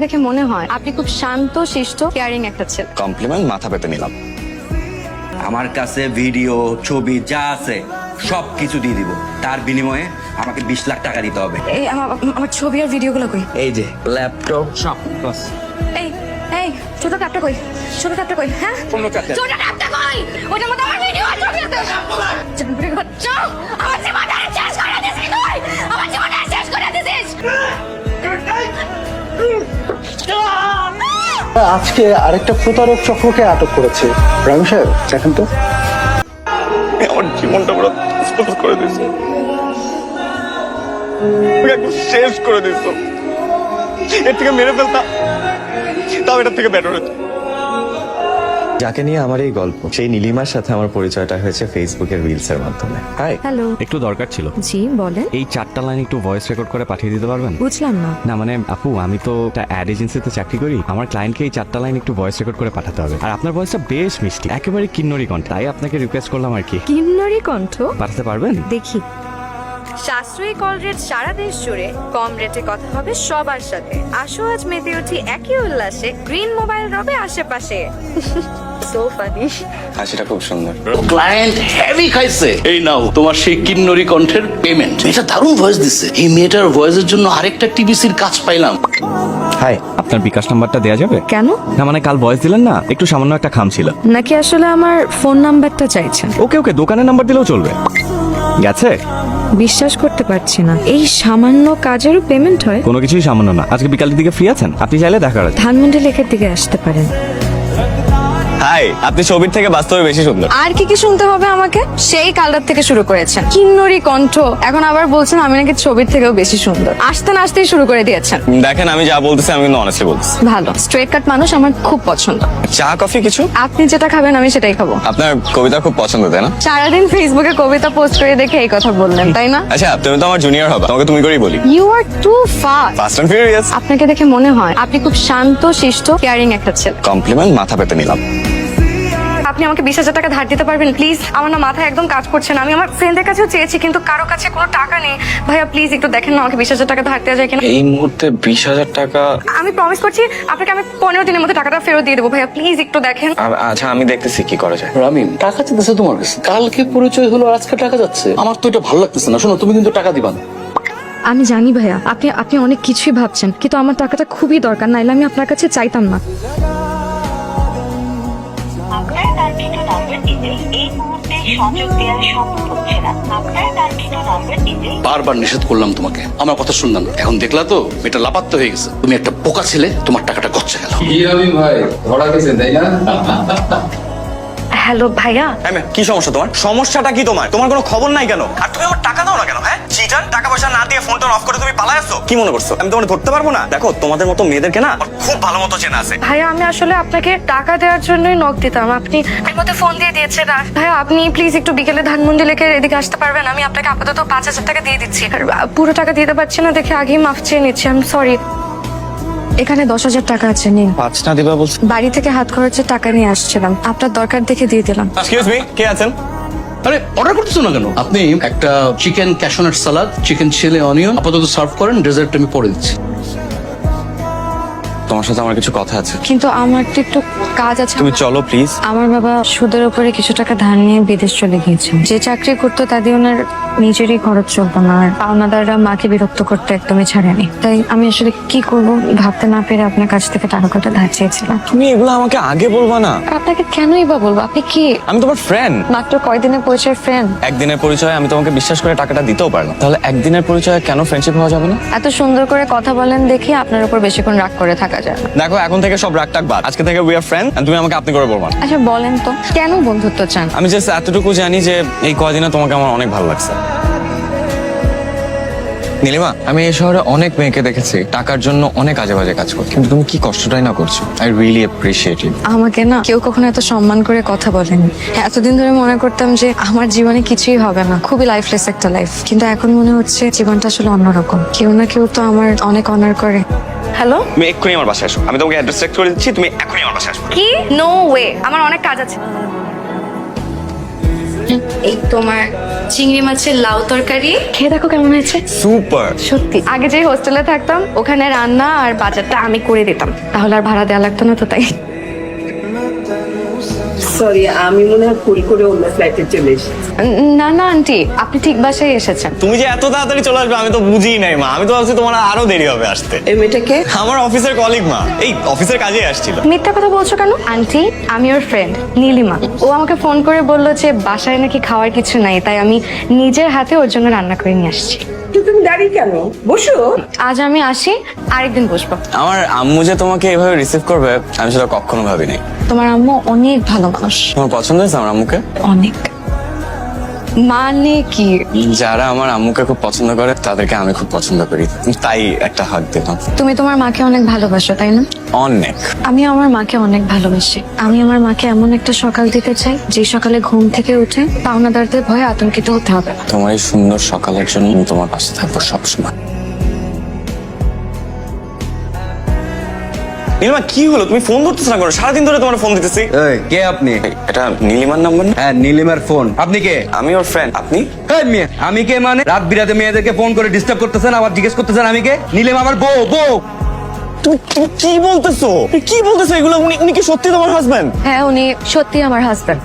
দেখে মনে হয় আপনি খুব শান্ত শিষ্ট কেয়ারিং একটা ছেলে। কমপ্লিমেন্ট মাথা পেতে নিলাম। আমার কাছে ভিডিও ছবি যা আছে সব কিছু দিয়ে দিব, তার বিনিময়ে আমাকে 20 লাখ টাকা দিতে হবে। এই আমার ছবি আর ভিডিওগুলো কই? এই যে ল্যাপটপ সব বাস। এই এই ছোট ট্যাপটা কই? ছোট ট্যাপটা কই? হ্যাঁ কোন ট্যাপটা? ছোট ট্যাপটা কই? ওটার মধ্যে আমার ভিডিও আর ছবি আছে। জানবি বাচ্চা, আমার জীবনটা শেষ করে দিছিস তুই। আমার জীবনটা শেষ করে দিছিস। আজকে আরেকটা প্রতারক চক্রকে আটক করেছে। রামি সাহেব দেখেন তো। আমার জীবনটা পুরো শেষ করে দিয়েছো, একদম শেষ করে দিয়েছো। এর থেকে মেরে ফেলতাম, তাও এটার থেকে বেটার হতো। যাকে নিয়ে আমার এই গল্প, সেই নীলিমার সাথে আমার পরিচয়টা হয়েছে ফেসবুকের রিলস এর মাধ্যমে। হাই। হ্যালো। একটু দরকার ছিল। জি বলেন। এই 4টা লাইন একটু ভয়েস রেকর্ড করে পাঠিয়ে দিতে পারবেন? বুঝলাম না। না মানে আপু, আমি তো একটা অ্যাড এজেন্সিতে চাকরি করি। আমার ক্লায়েন্টকে এই 4টা লাইন একটু ভয়েস রেকর্ড করে পাঠাতে হবে। আর আপনার ভয়েসটা বেশ মিষ্টি, একেবারে কিন্নরি কণ্ঠ। তাই আপনাকে রিকোয়েস্ট করলাম আর কি। কিন্নরি কণ্ঠ? পাঠাতে পারবেন? দেখি। সাশ্রয়ী কল রেট সারা দেশ জুড়ে, কম রেটে কথা হবে সবার সাথে। আসো আজ মেতে উঠি একই উল্লাসে, গ্রিন মোবাইল রবে আশেপাশে। So funny. হাসিটা খুব সুন্দর। ক্লায়েন্ট হেভি খাইছে। এই নাও তোমার সেই কিন্নরি কণ্ঠের পেমেন্ট। এটা দারুণ ভয়েস দিচ্ছে। এই মেয়েটার ভয়েসের জন্য আরেকটা টিভিসির কাজ পাইলাম। হাই, আপনার বিকাশ নাম্বারটা দেওয়া যাবে? কেন? না মানে কাল ভয়েস দিলেন না, একটু সামান্য একটা খাম ছিল। নাকি আসলে আমার ফোন নাম্বারটা চাইছেন? ওকে ওকে, দোকানের নাম্বার দিলেও চলবে। গেছে? বিশ্বাস করতে পারছি না, এই সামান্য কাজেরও পেমেন্ট হয়? কোনো কিছুই সামান্য না। আজকে বিকালের দিকে ফ্রি আছেন? আপনি চাইলে দেখা করা যায়। ধানমন্ডি লেকের দিকে আসতে পারেন। হাই, আপনি ছবির থেকে বাস্তবে বেশি সুন্দর। আর কি কি শুনতে হবে আমাকে? সেই কালটার থেকে শুরু করেছেন কিন্নরি কণ্ঠ, এখন আবার বলছেন আমি নাকি ছবির থেকেও বেশি সুন্দর। আসতে না আসতেই শুরু করে দিয়েছেন। দেখেন, আমি যা বলতেছি আমি কিন্তু অনেস্টলি বলতেছি। ভালো, স্ট্রেট কাট মানুষ আমার খুব পছন্দ। চা কফি কিছু? আপনি যেটা খাবেন আমি সেটাই খাবো। আপনার কবিতা খুব পছন্দ, তাই না? সারাদিন ফেসবুকে কবিতা পোস্ট করে দেখে এই কথা বললেন, তাই না? আচ্ছা, তুমি তো আমার জুনিয়র হবে, তোমাকে তুমি করেই বলি। You are too fast. Fast and furious. আপনাকে দেখে মনে হয় আপনি খুব শান্ত শিষ্ট কেয়ারিং একটা ছেলে। কমপ্লিমেন্ট মাথা পেতে নিলাম। আপনি আমাকে 20,000 টাকা ধার দিতে পারবেন প্লিজ? আমার না মাথায় একদম কাজ করছে না। আমি আমার ফ্রেন্ডের কাছেও চেয়েছি কিন্তু কারো কাছে কোনো টাকা নেই। ভাইয়া প্লিজ একটু দেখেন না, আমাকে 20,000 টাকা ধার দেওয়া যায় কিনা। এই মুহূর্তে 20,000 টাকা? আমি প্রমিস করছি আপনাকে আমি 15 দিনের মধ্যে টাকাটা ফেরত দিয়ে দেবো। ভাইয়া প্লিজ একটু দেখেন। আচ্ছা, আমি দেখতেছি কি করা যায়। রামিম, টাকা চাইতেছে তোমার কাছে। কালকে পরিচয় হলো, আজকে টাকা যাচ্ছে। আমার তো এটা ভালো লাগতেছে না। শোনো, তুমি কিন্তু টাকা দিবা না। আমি জানি ভাইয়া, আপনি অনেক কিছুই ভাবছেন, কিন্তু আমার টাকাটা খুবই দরকার, নাইলে আমি আপনার কাছে চাইতাম না। আপনার কাঙ্ক্ষিত নম্বরটিতে এই মুহূর্তে সংযোগ দেওয়া সম্ভব হচ্ছে না। আপনার কাঙ্ক্ষিত নম্বরটিতে বারবার নিষেধ করলাম তোমাকে, আমার কথা শুনলাম না। এখন দেখলা তো এটা লাপাত্ত হয়ে গেছে। তুমি একটা বোকা ছেলে, তোমার টাকাটা গচ্ছে গেল। ভাই ধরা গেছে তাই না? হ্যালো ভাইয়া। কি সমস্যা তোমার? সমস্যাটা কি তোমার? তোমার কোনো খবর নাই কেন? আর তুমি আমার টাকা দাও না কেন? হ্যাঁ, চিটার। টাকা পয়সা না দিয়ে ফোনটা অফ করে তুমি পালায় আসছো। কি মনে করছো আমি তোমাকে ধরতে পারবো না? দেখো, তোমাদের মতো মেয়েদেরকে না আমার খুব ভালো মতো চেনা আছে। ভাইয়া আমি আসলে আপনাকে টাকা দেওয়ার জন্যই নক দিতাম, আপনি এর মধ্যে ফোন দিয়ে দিয়েছেন। আর ভাইয়া আপনি প্লিজ একটু বিকেলে ধানমন্ডি লেকের এদিকে আসতে পারবেন? আমি আপনাকে আপাতত 5,000 টাকা দিয়ে দিচ্ছি। আর পুরো টাকা দিতে পারছি না দেখে আগেই মাফ চেয়ে নিচ্ছি, আই এম সরি। এখানে 10,000 টাকা আছে, নিন। 5 না দিবা বলছো? বাড়ি থেকে হাত খরচের টাকা নিয়ে আসছিলাম, আপনার দরকার দেখে দিয়ে দিলাম। এক্সকিউজ মি, কে আছেন? আরে অর্ডার করতেছো না কেন? আপনি একটা chicken cashew nut salad, chicken chilli onion আপাতত সার্ভ করেন। ডেজার্ট আমি পরে দিচ্ছি। তোমার সাথে আমার কিছু কথা আছে। কিন্তু আমার তো একটু কাজ আছে। তুমি চলো প্লিজ। আমার বাবা সুদের উপরে কিছু টাকা ধার নিয়ে বিদেশ চলে গিয়েছেন। যে চাকরি করতো তা দিয়ে ওনার নিজেরই খরচ চলতো না, আর পাওনাদাররা মাকে বিরক্ত করতে একদমই ছাড়েনি। তাই আমি আসলে কি করব ভাবতে না পেরে আপনার কাছ থেকে টাকাটা ধার চেয়েছিলাম। তুমি এগুলো আমাকে আগে বলবা না। আপনাকে কেনই বা বলবো? আপনি কি? আমি তোমার ফ্রেন্ড। মাত্র কয়দিনের পরিচয় ফ্রেন্ড? একদিনের পরিচয় আমি তোমাকে বিশ্বাস করে টাকাটা দিতেও পারলাম, তাহলে একদিনের পরিচয় কেন ফ্রেন্ডশিপ হওয়া যাবে না? এত সুন্দর করে কথা বলেন দেখি আপনার উপর বেশিক্ষণ রাগ করে থাকা যায় না। দেখো, এখন থেকে সব রাগ টাক বাদ। আজকে থেকে উই আর ফ্রেন্ড, এন্ড তুমি আমাকে আপনি করে বলবা না। আচ্ছা বলেন তো কেন বন্ধুত্ব চান? আমি জাস্ট এতটুকু জানি যে এই কয়দিনে তোমাকে আমার অনেক ভালো লাগছে। নীলিমা, আমি এই শহরে অনেক মেয়েকে দেখেছি টাকার জন্য অনেক আজে বাজে কাজ করতে, কিন্তু তুমি কি কষ্টটাই না করছো। আই রিয়েলি অ্যাপ্রিশিয়েট ইট। আমাকে না কেউ কখনো এত সম্মান করে কথা বলেনি। এতদিন ধরে মনে করতাম যে আমার জীবনে কিছুই হবে না, খুবই লাইফলেস একটা লাইফ, কিন্তু এখন মনে হচ্ছে জীবনটা আসলে অন্যরকম। কেউ না কেউ তো আমার অনেক অনার করে। হ্যালো, তুমি এক্ষুনি আমার বাসায় আসো। আমি তোমাকে অ্যাড্রেস চেক করে দিচ্ছি, তুমি এক্ষুনি আমার বাসায় আসো। কি? নো ওয়ে, আমার অনেক কাজ আছে। এই তোমার চিংড়ি মাছের লাউ তরকারি, খেয়ে দেখো কেমন হয়েছে। সুপার। সত্যি আগে যেই হোস্টেলে থাকতাম ওখানে রান্না আর বাজারটা আমি করে দিতাম, তাহলে আর ভাড়া দেওয়া লাগতো না, তো তাই। সরি, আমি মনে হয় ভুল করে অন্য ফ্লাইটে চলে এসেছি। না না আন্টি, আপনি ঠিক বাসায় এসেছেন। তুমি যে এত তাড়াতাড়ি চলে আসবে আমি তো বুঝিই নাই মা। আমি তো ভাবছি তোমার আরো দেরি হবে আসতে। এই মেয়েটাকে আমার অফিসের কলিগ মা, এই অফিসের কাজে আসছিল। মিথ্যা কথা বলছো কেন আন্টি? আমি ওর ফ্রেন্ড নীলিমা। ও আমাকে ফোন করে বললো যে বাসায় নাকি খাওয়ার কিছু নাই, তাই আমি নিজের হাতে ওর জন্য রান্না করে নিয়ে আসছি। তো তুমি দাঁড়িয়ে কেন? বসো। আজ আমি আসি, আরেকদিন বসবো। আমার আম্মু যে তোমাকে এভাবে রিসিভ করবে আমি সেটা কখনো ভাবিনি। তোমার আম্মু অনেক ভালো মানুষ। তোমার পছন্দ হয়েছে আমার আম্মুকে? অনেক। মানে কি? যারা আমার আম্মুকে খুব পছন্দ করে তাদেরকে আমি খুব পছন্দ করি, তাই একটা হাত দিলাম। তুমি তোমার মাকে অনেক ভালোবাসো তাই না? অনেক। আমি আমার মাকে অনেক ভালোবাসি। আমি আমার মাকে এমন একটা সকাল দিতে চাই যে সকালে ঘুম থেকে উঠে পাওনাদারদের ভয়ে আতঙ্কিত হতে হবে না। তোমার এই সুন্দর সকালের জন্য আমি তোমার পাশে থাকবো সবসময়। নীলিমা কি হলো? তুমি ফোন ধরতেছ না কেন? সারাদিন ধরে তোমার ফোন দিতেছি। এই, কে আপনি? এটা নীলিমার নাম্বার না? হ্যাঁ, নীলিমার ফোন। আপনি কে? আমি ওর ফ্রেন্ড। আপনি? এই মেয়ে, আমি কে মানে? রাত বিরাতে মেয়েদেরকে ফোন করে ডিস্টার্ব করতেছেন, আবার জিজ্ঞেস করতেছেন আমি কে? নীলিমা আমার বউ। তুমি কি বলতেছো? কি বলতেছো এগুলো? উনি কি সত্যি তোমার হাজবেন্ড? হ্যাঁ, উনি সত্যি আমার হাজবেন্ড।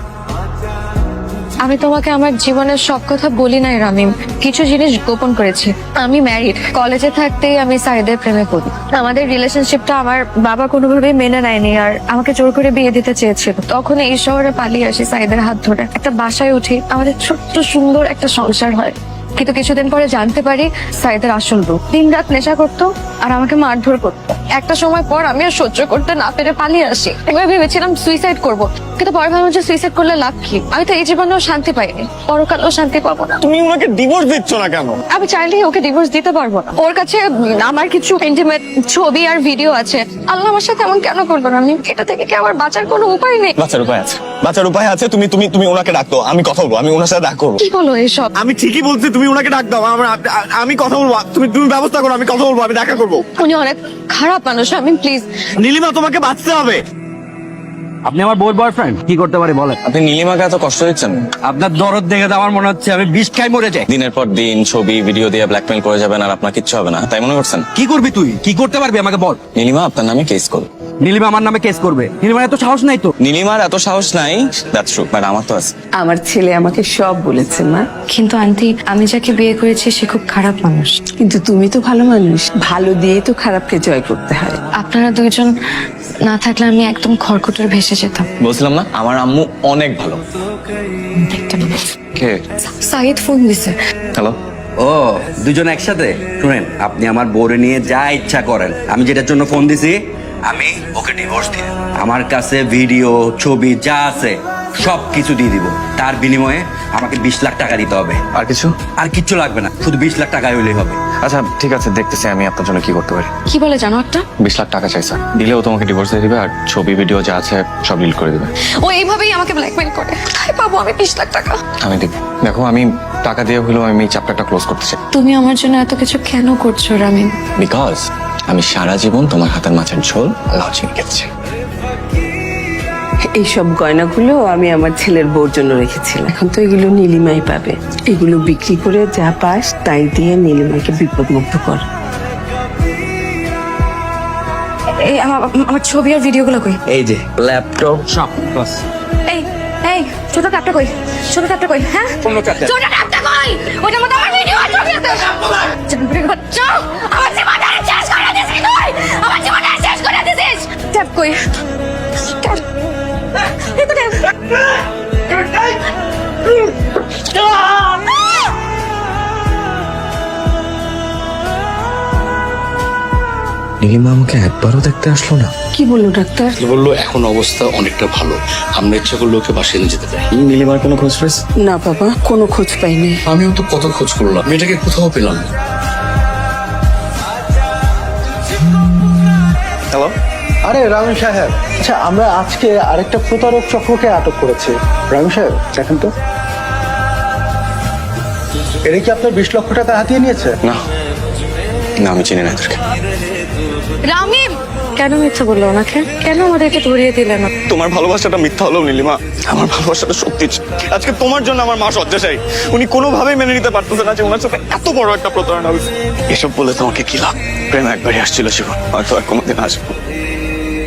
আমি তোমাকে আমার জীবনের সব কথা বলি নাই রামিম, কিছু জিনিস গোপন করেছি। আমি ম্যারিড। কলেজে থাকতেই আমি সাইদের প্রেমে পড়ি। আমাদের রিলেশনশিপটা আমার বাবা কোনোভাবেই মেনে নেয়নি আর আমাকে জোর করে বিয়ে দিতে চেয়েছিল। তখন এই শহরে পালিয়ে আসি সাইদের হাত ধরে, একটা বাসায় উঠি, আমাদের ছোট্ট সুন্দর একটা সংসার হয়। কিন্তু কিছুদিন পরে জানতে পারি সাইদের আসল রূপ। দিনরাত নেশা করতো আর আমাকে মারধর করতো। একটা সময় পর আমি আর সহ্য করতে না পেরে পালিয়ে আসি। এবার ভেবেছিলাম সুইসাইড করব, কিন্তু পরে ভাবলাম যে সুইসাইড করলে লাভ কি? আমি তো এই জীবনেও শান্তি পাইনি, পরকালেও শান্তি পাবো না। তুমি ওনাকে ডিভোর্স দিচ্ছ না কেন? আমি চাইলেই ওকে ডিভোর্স দিতে পারবো না। ওর কাছে আমার কিছু ইন্টিমেট ছবি আর ভিডিও আছে। আল্লাহ আমার সাথে এমন কেন করবো না? আমি এটা থেকে কি আমার বাঁচার কোনো উপায় নেই? বাচ্চার উপায় আছে, বাচ্চার উপায় আছে। তুমি তুমি তুমি ওনাকে ডাকতো, আমি কথা বলবো, আমি ওনার সাথে দেখা করবো। কি বলো এসব? আমি ঠিকই বলছি, তুমি ওনাকে ডাক দাও, আমি কথা বলবো। তুমি তুমি ব্যবস্থা করো, আমি কথা বলবো, আমি দেখা করবো। উনি অনেক খারাপ মানুষ, আমি প্লিজ। নীলিমা তোমাকে বাঁচতে হবে। আপনি আমার বউর বয়ফ্রেন্ড, কি করতে পারি বলেন? আপনি নীলিমাকে এত কষ্ট দিচ্ছেন? আপনার দরদ দেখে তো আমার মনে হচ্ছে আমি বিষ খাই মরে যাই। দিনের পর দিন ছবি ভিডিও দিয়ে ব্ল্যাকমেল করে যাবেন আর আপনার কিচ্ছু হবে না, তাই মনে করছেন? কি করবি তুই? কি করতে পারবি আমাকে বল। নীলিমা আপনার নামে কেস করবে। নীলিমা আমার নামে কেস করবে? নীলিমার এত সাহস নাই তো। নীলিমার এত সাহস নাই, দ্যাটস ট্রু, বাট আমার তো আছে। আমার ছেলে আমাকে সব বলেছে মা। কিন্তু আন্টি, আমি যাকে বিয়ে করেছি সে খুব খারাপ মানুষ। কিন্তু তুমি তো ভালো মানুষ, ভালো দিয়ে তো খারাপকে জয় করতে হয়। আপনারা দুইজন না থাকলে আমি একদম খড়কুটোর ভেসে যেতাম। বলছিলাম না আমার আম্মু অনেক ভালো। একটা মিনিট। কে? সাইদ ফোন দিছে। হ্যালো। ও, দুজন একসাথে? শুনেন, আপনি আমার বউরে নিয়ে যা ইচ্ছা করেন। আমি যেটার জন্য ফোন দিছি, আমি ওকে ডিভোর্স দিই। আমার কাছে ভিডিও ছবি যা আছে সব কিছু দিয়ে দিব। তার বিনিময়ে আমাকে 20 লাখ টাকা দিতে হবে। আর কিছু? আর কিচ্ছু লাগবে না, শুধু 20 লাখ টাকা হইলেই হবে। আচ্ছা ঠিক আছে, দেখতেছি আমি আপনার জন্য কি করতে পারি। কি বলে জানো একটা? 20 লাখ টাকা চাইছে, দিলেও তোমাকে ডিভোর্স দিয়ে দিবে আর ছবি ভিডিও যা আছে সব ডিলিট করে দিবে। ও এইভাবেই আমাকে ব্ল্যাকমেল করে। কোথায় পাবো আমি 20 লাখ টাকা? আমি দিব। দেখো আমি টাকা দিয়ে হলেও আমি এই চ্যাপ্টারটা ক্লোজ করতে চাই। তুমি আমার জন্য এত কিছু কেন করছো রামিন? বিকজ আমি সারা জীবন তোমার হাতের মাছের ঝোল লাউচিং খেতেছি। এইসব গয়নাগুলো আমি আমার ছেলের বউর জন্য রেখেছিলাম। এখন তো এগুলো নীলিমাই পাবে। এগুলো বিক্রি করে যা পাস তাই দিয়ে নীলিমাকে বিপদ মুক্ত কর। এই আমার ছবি আর ভিডিওগুলো কই? এই যে ল্যাপটপ সব বাস। এই এই ছোট ট্যাপটা কই? ছোট ট্যাপটা কই? হ্যাঁ, কোন ট্যাপটা? ছোট ট্যাপটা কই? ওটার মধ্যে আমার ভিডিও আর ছবি আছে। জানবরে বাচ্চা, আমার জীবনটা শেষ করে দিছিস তুই। আমার জীবনটা শেষ করে দিছিস। ট্যাপ কই? ট্যাপ। এই তো ট্যাপ। নীলিমা আমাকে একবারও দেখতে আসলো না। কি বললো ডাক্তার? বললো এখন অবস্থা অনেকটা ভালো, আমরা ইচ্ছা করলে ওকে বাসায় নিয়ে যেতে চাই। নীলিমার কোনো খোঁজ পেয়েছে? না বাবা, কোনো খোঁজ পাইনি। আমিও তো কত খোঁজ করলাম, মেয়েটাকে কোথাও পেলাম না। হ্যালো। আরে রামি সাহেব, আচ্ছা আমরা আজকে আরেকটা প্রতারক চক্রকে আটক করেছি। রামি সাহেব দেখেন তো, এরা কি আপনার 20 লক্ষ টাকা হাতিয়ে নিয়েছে? না না, আমি চিনি না এদেরকে। রামিম, কেন মিথ্যা বললো ওনাকে? কেন আমাদেরকে ধরিয়ে দিলেন না? তোমার ভালোবাসাটা মিথ্যা হলেও নীলিমা, আমার ভালোবাসাটা সত্যি ছিল। আজকে তোমার জন্য আমার মা শয্যাশায়ী। উনি কোনোভাবেই মেনে নিতে পারতেছে না যে ওনার সাথে এত বড় একটা প্রতারণা হয়েছে। এসব বলে তোমাকে কি লাভ? প্রেম একবারই আসছিল জীবন, হয়তো আর কোনোদিন আসবে না।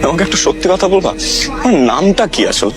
আমাকে একটা সত্যি কথা বলবা, আমার নামটা কি আসলে?